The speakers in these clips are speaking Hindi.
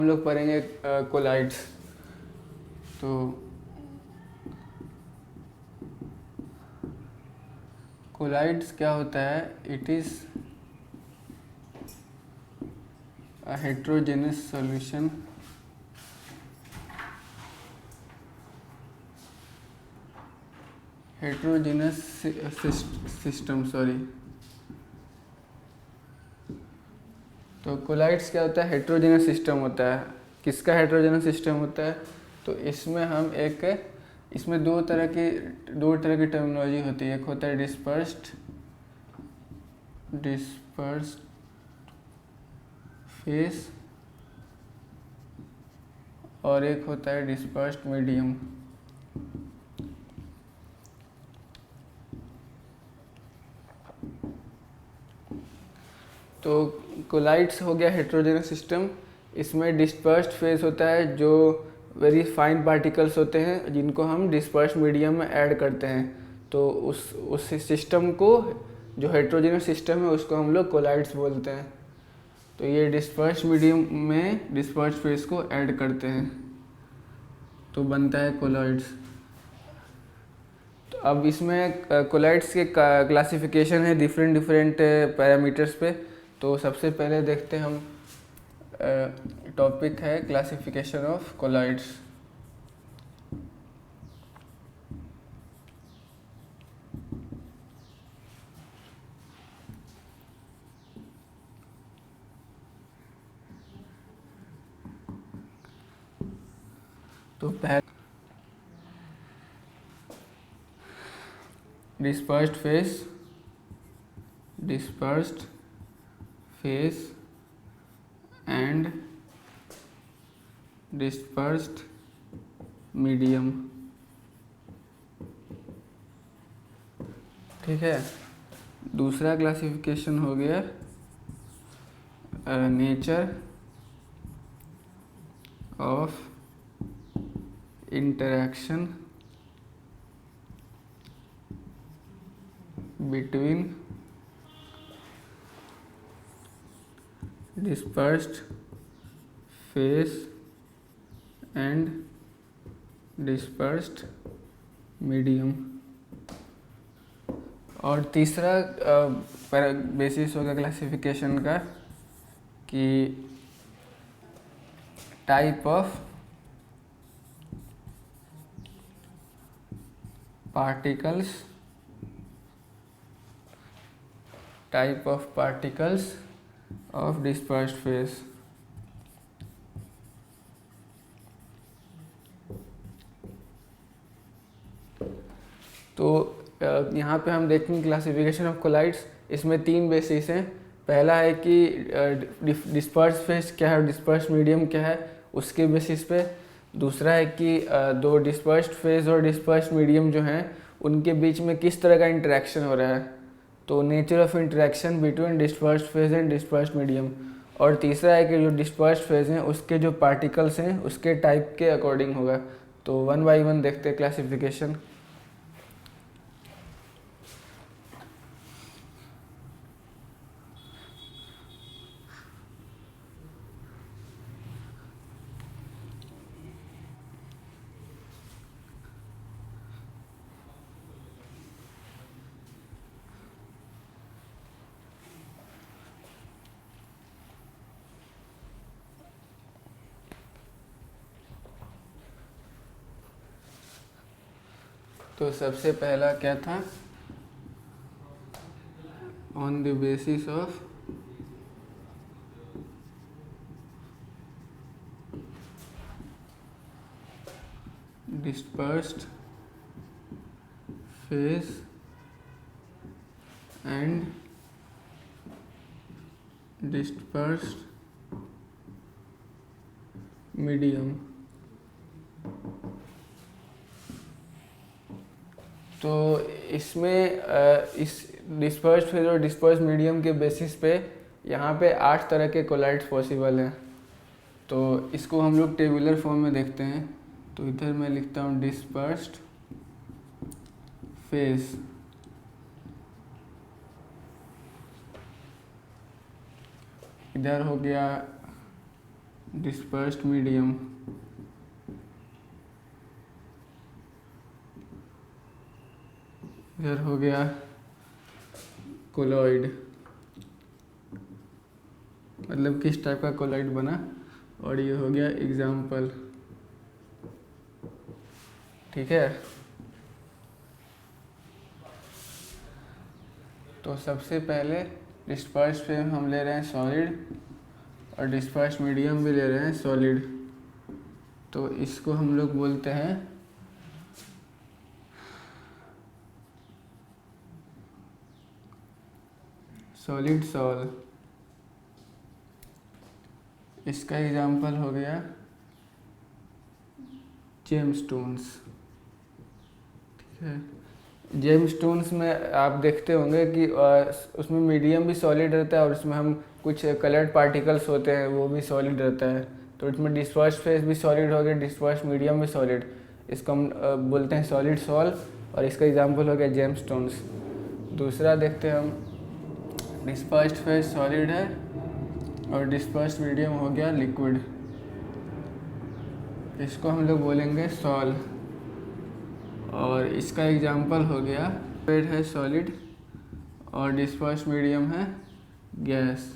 हम लोग पढ़ेंगे कोलाइड्स। तो कोलाइड्स क्या होता है? It is a heterogeneous solution heterogeneous system sorry. तो कोलाइड्स क्या होता है? हेट्रोजेनस सिस्टम होता है। किसका हेट्रोजेनस सिस्टम होता है? तो इसमें इसमें दो तरह की टर्मिनोलॉजी होती है। एक होता है डिस्पर्स्ड फेस और एक होता है डिस्पर्स्ड मीडियम। तो कोलाइड्स हो गया हेट्रोजेनस सिस्टम। इसमें डिस्पर्स्ड फेज होता है, जो वेरी फाइन पार्टिकल्स होते हैं जिनको हम डिस्पर्स्ड मीडियम में ऐड करते हैं। तो उस सिस्टम को, जो हेट्रोजेनस सिस्टम है, उसको हम लोग कोलाइड्स बोलते हैं। तो ये डिस्पर्स्ड मीडियम में डिस्पर्स्ड फेज को ऐड करते हैं तो बनता है कोलाइड्स। तो अब इसमें कोलाइड्स के क्लासिफिकेशन है डिफरेंट पैरामीटर्स पे। तो सबसे पहले देखते हैं हम, टॉपिक है क्लासिफिकेशन ऑफ कोलाइड्स। तो पहले dispersed phase and dispersed medium. ठीक है। दूसरा क्लासिफिकेशन हो गया nature of interaction between dispersed phase and dispersed medium. और तीसरा बेसिस होगा क्लासिफिकेशन का कि type of particles of dispersed phase. तो यहाँ पे हम देखेंगे क्लासिफिकेशन ऑफ कोलाइड्स। इसमें तीन बेसिस हैं। पहला है कि डिस्पर्स फेस क्या है, डिस्पर्स मीडियम क्या है, उसके बेसिस पे। दूसरा है कि दो डिस्पर्स्ड फेस और डिस्पर्स्ड मीडियम जो हैं उनके बीच में किस तरह का इंटरेक्शन हो रहा है, तो nature of interaction between dispersed phase and dispersed medium. और तीसरा है कि जो डिस्पर्स्ड फेस हैं उसके जो पार्टिकल्स हैं उसके टाइप के अकॉर्डिंग होगा। तो वन बाई वन देखते हैं क्लासिफिकेशन। तो सबसे पहला क्या था? On the basis of dispersed phase and dispersed medium. तो इसमें इस डिस्पर्स्ड फेज और डिस्पर्स्ड मीडियम के बेसिस पे यहाँ पे 8 तरह के कोलाइड्स पॉसिबल हैं। तो इसको हम लोग टेबुलर फॉर्म में देखते हैं। तो इधर मैं लिखता हूँ डिस्पर्स्ड फेज, इधर हो गया डिस्पर्स्ड मीडियम, इधर हो गया कोलॉइड, मतलब किस टाइप का कोलॉइड बना, और ये हो गया एग्जाम्पल। ठीक है, तो सबसे पहले डिस्पर्स्ड फेम हम ले रहे हैं सॉलिड, और डिस्पर्स्ड मीडियम भी ले रहे हैं सॉलिड। तो इसको हम लोग बोलते हैं सॉलिड सॉल। इसका एग्जाम्पल हो गया जेमस्टोन्स। ठीक है, जेमस्टोन्स में आप देखते होंगे कि उसमें मीडियम भी सॉलिड रहता है, और उसमें हम कुछ कलर्ड पार्टिकल्स होते हैं वो भी सॉलिड रहता है। तो इसमें डिस्पर्स्ड फेस भी सॉलिड हो गया, डिस्पर्स्ड मीडियम भी सॉलिड, इसको हम बोलते हैं सॉलिड सॉल, और इसका एग्जांपल हो गया जेमस्टोन्स। दूसरा देखते हैं हम, डिस्पर्स्ड फेस सॉलिड है और डिस्पर्स्ड मीडियम हो गया लिक्विड, इसको हम लोग बोलेंगे सॉल, और इसका एग्जांपल हो गया लिक्विड है सॉलिड और डिस्पर्स्ड मीडियम है गैस,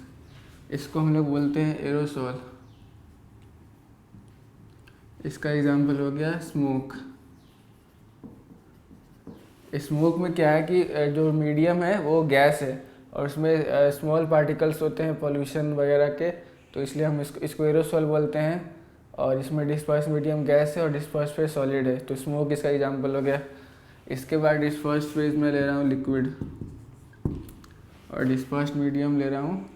इसको हम लोग बोलते हैं एरोसॉल। इसका एग्जांपल हो गया स्मोक। स्मोक में क्या है कि जो मीडियम है वो गैस है, और उसमें स्मॉल पार्टिकल्स होते हैं पॉल्यूशन वगैरह के, तो इसलिए हम इसको एरोसॉल बोलते हैं। और इसमें डिस्पर्स मीडियम गैस है और डिस्पर्स फेज सॉलिड है, तो स्मोक इसका एग्जांपल हो गया। इसके बाद डिस्पर्स फेज में ले रहा हूँ लिक्विड, और डिस्पर्स मीडियम ले रहा हूँ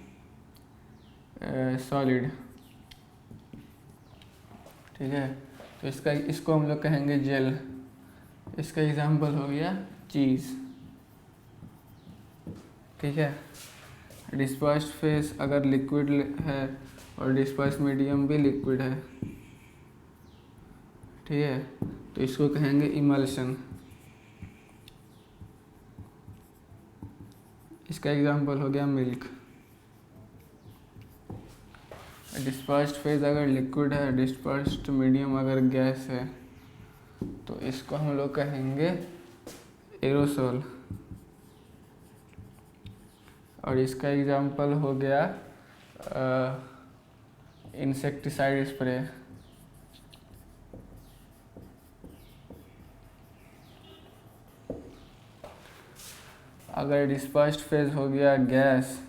सॉलिड। ठीक है, तो इसको हम लोग कहेंगे जेल, इसका एग्जांपल हो गया चीज़। ठीक है, डिस्पर्स्ड फेस अगर लिक्विड है और डिस्पर्स्ड मीडियम भी लिक्विड है, ठीक है, तो इसको कहेंगे इमल्शन। इसका एग्जांपल हो गया मिल्क। डिस्पर्स्ड फेज अगर लिक्विड है, डिस्पर्स्ड मीडियम अगर गैस है, तो इसको हम लोग कहेंगे एरोसॉल, और इसका एग्जांपल हो गया इंसेक्टिसाइड स्प्रे। अगर डिस्पर्स्ड फेज हो गया गैस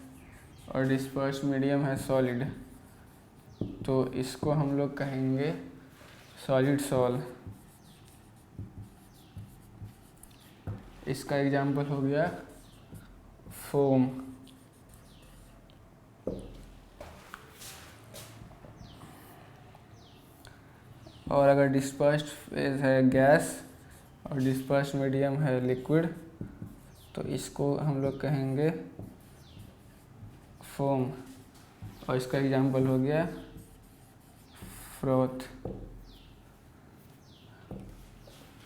और डिस्पर्स्ड मीडियम है सॉलिड, तो इसको हम लोग कहेंगे सॉलिड सॉल। इसका एग्जांपल हो गया फोम। और अगर डिस्पर्स्ड फेज है गैस और डिस्पर्स्ड मीडियम है लिक्विड, तो इसको हम लोग कहेंगे फोम, और इसका एग्जांपल हो गया फ्रोथ।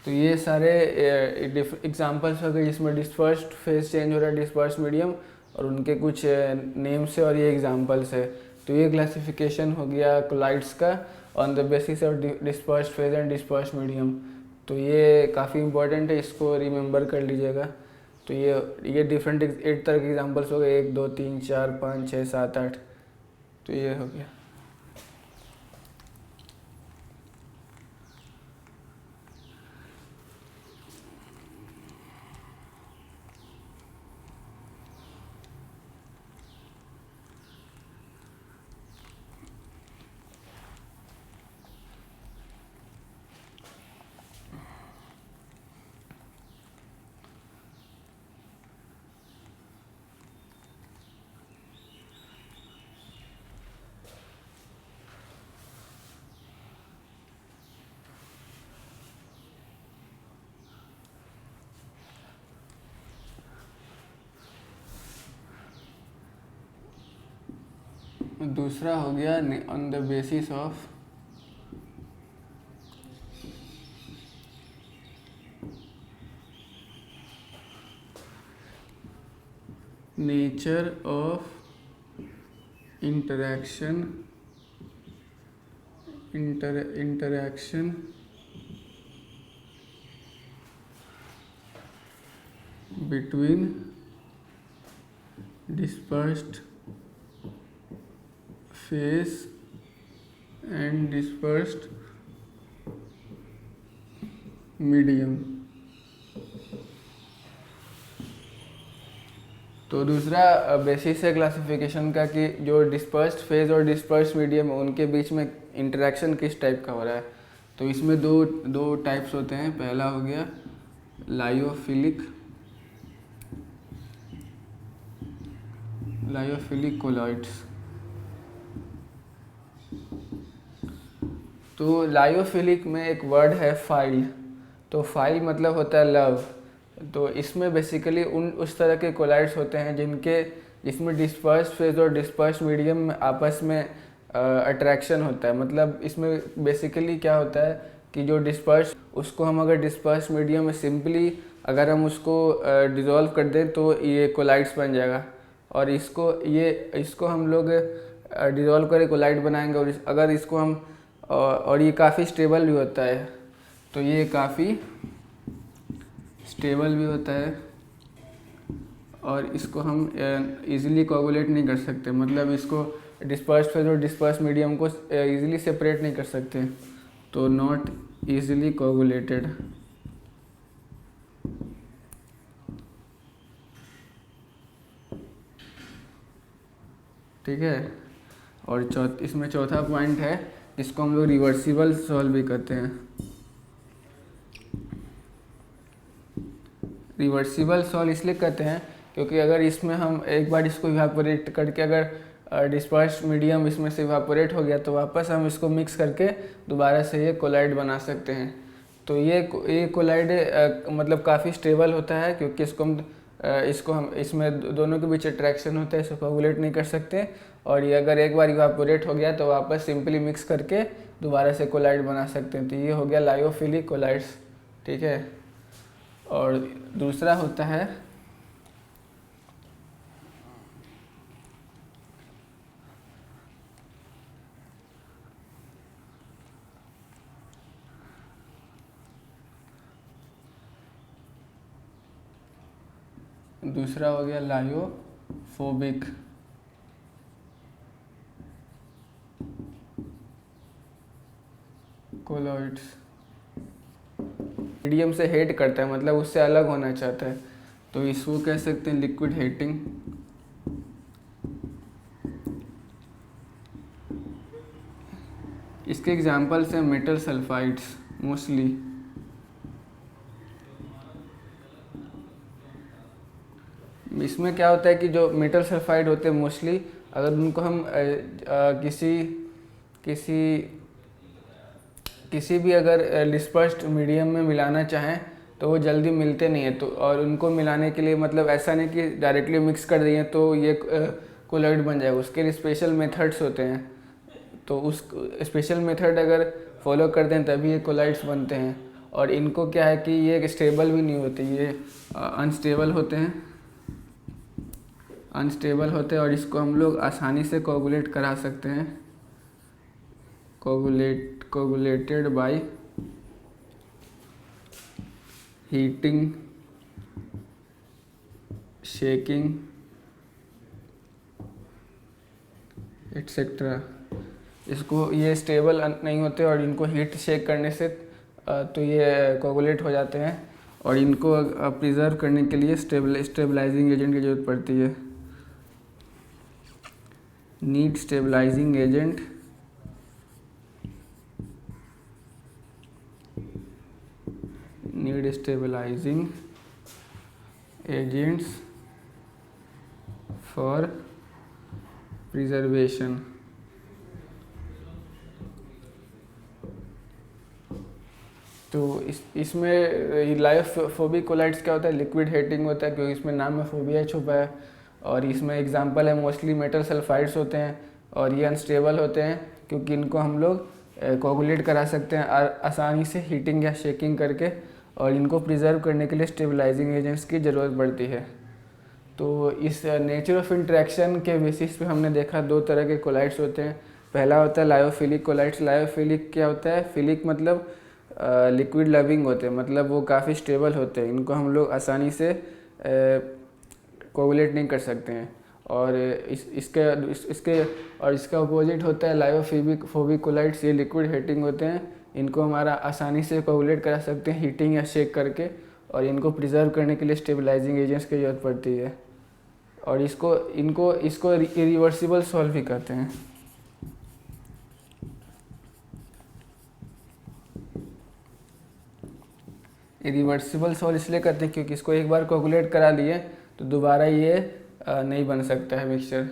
तो ये सारे एग्जांपल्स हो गए जिसमें डिस्पर्स्ड फेज चेंज हो रहा है, डिस्पर्स्ड मीडियम, और उनके कुछ नेम्स है और ये एग्जांपल्स है। तो ये क्लासिफिकेशन हो गया कोलाइड्स का on the basis of dispersed phase and dispersed medium. तो ये काफ़ी इंपॉर्टेंट है, इसको रिमेंबर कर लीजिएगा। तो ये डिफरेंट 8 तरह के एग्जांपल्स हो गए, 1 2 3 4 5 6 7 8। तो ये हो गया। दूसरा हो गया on the basis of nature of interaction interaction between dispersed phase and dispersed medium। तो दूसरा बेसिस है क्लासिफिकेशन का कि जो डिस्पर्स्ड फेज और डिस्पर्स्ड मीडियम है उनके बीच में इंटरेक्शन किस टाइप का हो रहा है। तो इसमें दो टाइप्स होते हैं। पहला हो गया लायोफिलिक कोलॉइड्स। तो लायोफिलिक में एक वर्ड है फाइल। तो फाइल मतलब होता है लव। तो इसमें बेसिकली उस तरह के कोलाइड्स होते हैं जिसमें डिस्पर्स्ड फेज और डिस्पर्स्ड मीडियम में आपस में अट्रैक्शन होता है। मतलब इसमें बेसिकली क्या होता है कि जो डिस्पर्स्ड उसको हम अगर डिस्पर्स्ड मीडियम में सिंपली अगर हम उसको डिज़ोल्व कर दें तो ये कोलाइड्स बन जाएगा। और इसको हम लोग डिज़ोल्व करके कोलाइड बनाएंगे। और अगर इसको हम और ये काफ़ी स्टेबल भी होता है। तो ये काफ़ी स्टेबल भी होता है और इसको हम इजीली कोगुलेट नहीं कर सकते। मतलब इसको डिस्पर्स्ड फेज और डिस्पर्स्ड मीडियम को इजीली सेपरेट नहीं कर सकते। तो नॉट इजीली कोगुलेटेड। ठीक है। और इसमें चौथा पॉइंट है जिसको हम लोग रिवर्सिबल सॉल्व भी कहते हैं। रिवर्सिबल सॉल्व इसलिए कहते हैं क्योंकि अगर इसमें हम एक बार इसको इवापोरेट करके अगर डिस्पर्स्ड मीडियम इसमें से इवापोरेट हो गया तो वापस हम इसको मिक्स करके दोबारा से ये कोलाइड बना सकते हैं। तो ये कोलाइड मतलब काफ़ी स्टेबल होता है क्योंकि इसको हम इसमें दोनों के बीच अट्रैक्शन होता है, इसको कोगुलेट नहीं कर सकते। और ये अगर एक बार इवापोरेट हो गया तो वापस सिंपली मिक्स करके दोबारा से कोलाइड बना सकते हैं। तो ये हो गया लायोफिलिक कोलाइड्स। ठीक है। और दूसरा होता है लायोफोबिक। कोलॉइड्स मीडियम से हेट करता है, मतलब उससे अलग होना चाहता है। तो इसको कह सकते हैं लिक्विड हेटिंग। इसके एग्जांपल्स हैं मेटल सल्फाइड्स मोस्टली। इसमें क्या होता है कि जो मेटल सल्फाइड होते हैं मोस्टली अगर उनको हम किसी भी अगर डिस्पर्स्ड मीडियम में मिलाना चाहें तो वो जल्दी मिलते नहीं है। तो और उनको मिलाने के लिए मतलब ऐसा नहीं कि डायरेक्टली मिक्स कर दिए तो ये कोलॉइड बन जाएगा। उसके लिए स्पेशल मेथड्स होते हैं। तो उस स्पेशल मेथड अगर फॉलो करते हैं तभी ये कोलॉइड्स बनते हैं। और इनको क्या है कि ये स्टेबल भी नहीं होते, ये अनस्टेबल होते हैं और इसको हम लोग आसानी से कोगुलेट करा सकते हैं। Coagulated by heating, shaking etcetera. इसको ये स्टेबल नहीं होते और इनको हीट शेक करने से तो ये कोगुलेट हो जाते हैं। और इनको प्रिजर्व करने के लिए स्टेबलाइजिंग एजेंट की ज़रूरत पड़ती है। Need stabilising agent for preservation. तो इसमें लायोफोबिक कोलाइड्स क्या होता है, लिक्विड हेटिंग होता है क्योंकि इसमें नाम में फोबिया छुपा है। और इसमें एग्जांपल है मोस्टली मेटल सल्फाइड्स होते हैं और ये अनस्टेबल होते हैं क्योंकि इनको हम लोग कोगुलेट करा सकते हैं आसानी से हीटिंग या शेकिंग करके। और इनको प्रिजर्व करने के लिए स्टेबलाइजिंग एजेंट्स की ज़रूरत पड़ती है। तो इस नेचर ऑफ इंटरेक्शन के बेसिस पे हमने देखा दो तरह के कोलाइड्स होते हैं। पहला होता है लायोफिलिक कोलाइड्स। लायोफिलिक क्या होता है? फिलिक मतलब लिक्विड लविंग होते हैं, मतलब वो काफ़ी स्टेबल होते हैं, इनको हम लोग आसानी से कोगुलेट नहीं कर सकते हैं। और इसका अपोजिट होता है लायोफिबिक फोबिक कोलाइड्स। ये लिक्विड हीटिंग होते हैं, इनको हमारा आसानी से कोगुलेट करा सकते हैं हीटिंग या शेक करके, और इनको प्रिजर्व करने के लिए स्टेबलाइजिंग एजेंट्स की ज़रूरत पड़ती है। और इसको इरिवर्सिबल सॉल्व भी कहते हैं। इरिवर्सिबल सॉल्व इसलिए कहते हैं क्योंकि इसको एक बार कोगुलेट करा लिए तो दोबारा ये नहीं बन सकता है मिक्सचर।